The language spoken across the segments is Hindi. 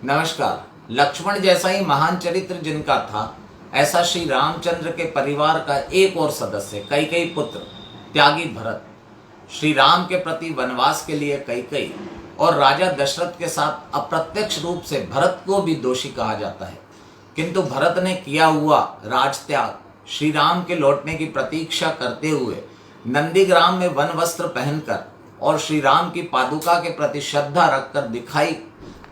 नमस्कार। लक्ष्मण जैसा ही महान चरित्र जिनका था, ऐसा श्री रामचंद्र के परिवार का एक और सदस्य कैकेयी पुत्र त्यागी भरत श्री राम के प्रति वनवास के लिए कैकेयी और राजा दशरथ के साथ अप्रत्यक्ष रूप से भरत को भी दोषी कहा जाता है। किंतु भरत ने किया हुआ राजत्याग श्री राम के लौटने की प्रतीक्षा करते हुए नंदीग्राम में वन वस्त्र पहनकर और श्री राम की पादुका के प्रति श्रद्धा रखकर दिखाई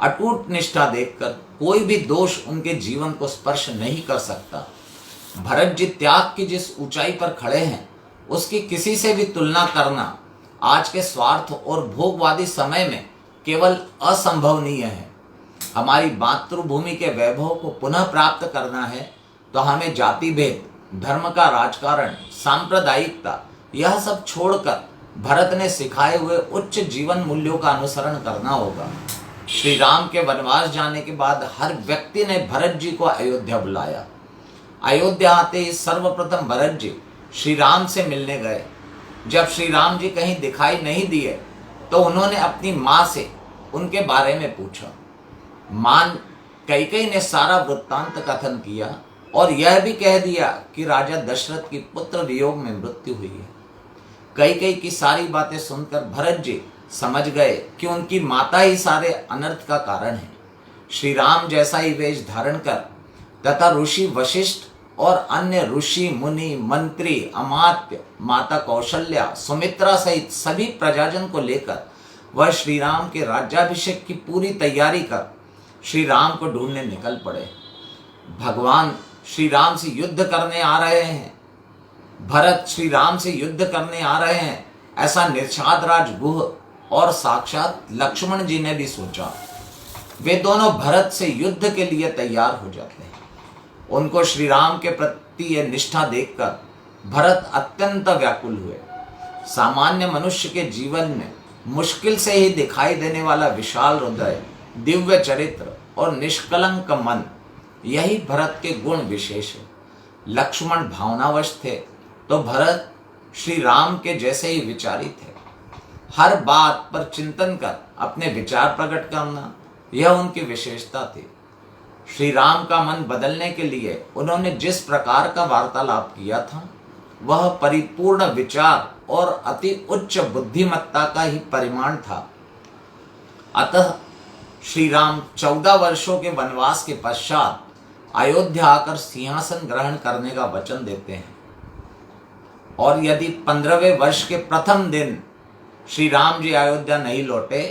अटूट निष्ठा देखकर कोई भी दोष उनके जीवन को स्पर्श नहीं कर सकता। भरत जी त्याग की जिस ऊंचाई पर खड़े हैं, उसकी किसी से भी तुलना करना आज के स्वार्थ और भोगवादी समय में केवल असंभवनीय है। हमारी मातृभूमि के वैभव को पुनः प्राप्त करना है तो हमें जाति भेद, धर्म का राजकारण, सांप्रदायिकता यह सब छोड़कर भरत ने सिखाए हुए उच्च जीवन मूल्यों का अनुसरण करना होगा। श्री राम के वनवास जाने के बाद हर व्यक्ति ने भरत जी को अयोध्या बुलाया। अयोध्या आते ही सर्वप्रथम भरत जी श्री राम से मिलने गए। जब श्री राम जी कहीं दिखाई नहीं दिए तो उन्होंने अपनी माँ से उनके बारे में पूछा। मां कैकेयी ने सारा वृत्तांत कथन किया और यह भी कह दिया कि राजा दशरथ की पुत्र वियोग में मृत्यु हुई है। कैकेयी की सारी बातें सुनकर भरत जी समझ गए कि उनकी माता ही सारे अनर्थ का कारण है। श्री राम जैसा ही वेश धारण कर तथा ऋषि वशिष्ठ और अन्य ऋषि मुनि मंत्री अमात्य माता कौशल्या सुमित्रा सहित सभी प्रजाजन को लेकर वह श्री राम के राज्याभिषेक की पूरी तैयारी कर श्री राम को ढूंढने निकल पड़े। भगवान श्री राम से युद्ध करने आ रहे हैं, भरत श्री राम से युद्ध करने आ रहे हैं, ऐसा निषाद राज गुह और साक्षात लक्ष्मण जी ने भी सोचा। वे दोनों भरत से युद्ध के लिए तैयार हो जाते हैं। उनको श्री राम के प्रति यह निष्ठा देखकर भरत अत्यंत व्याकुल हुए। सामान्य मनुष्य के जीवन में मुश्किल से ही दिखाई देने वाला विशाल हृदय, दिव्य चरित्र और निष्कलंक मन, यही भरत के गुण विशेष है। लक्ष्मण भावनावश थे तो भरत श्री राम के जैसे ही विचारी थे। हर बात पर चिंतन कर अपने विचार प्रकट करना, यह उनकी विशेषता थी। श्री राम का मन बदलने के लिए उन्होंने जिस प्रकार का वार्तालाप किया था, वह परिपूर्ण विचार और अति उच्च बुद्धिमत्ता का ही परिमाण था। अतः श्री राम 14 वर्षों के वनवास के पश्चात अयोध्या आकर सिंहासन ग्रहण करने का वचन देते हैं और यदि 15वें वर्ष के प्रथम दिन श्री राम जी अयोध्या नहीं लौटे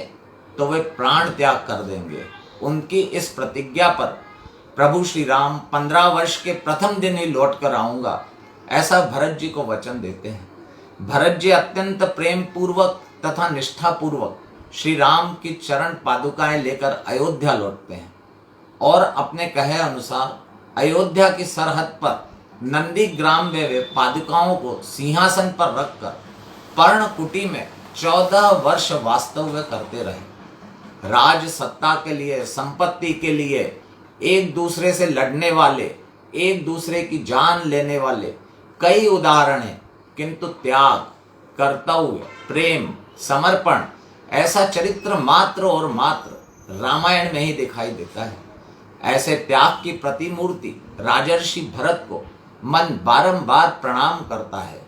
तो वे प्राण त्याग कर देंगे। उनकी इस प्रतिज्ञा पर प्रभु श्री राम 15 वर्ष के प्रथम दिन ही लौट कर आऊंगा, ऐसा भरत जी को वचन देते हैं। भरत जी अत्यंत प्रेम पूर्वक तथा निष्ठा पूर्वक श्री राम की चरण पादुकाएं लेकर अयोध्या लौटते हैं और अपने कहे अनुसार अयोध्या की सरहद पर नंदीग्राम में वे पादुकाओं को सिंहासन पर रखकर पर्णकुटी में 14 वर्ष वास्तव्य करते रहे। राज सत्ता के लिए, संपत्ति के लिए एक दूसरे से लड़ने वाले, एक दूसरे की जान लेने वाले कई उदाहरण हैं, किंतु त्याग, कर्तव्य, प्रेम, समर्पण ऐसा चरित्र मात्र और मात्र रामायण में ही दिखाई देता है। ऐसे त्याग की प्रतिमूर्ति राजर्षि भरत को मन बारंबार प्रणाम करता है।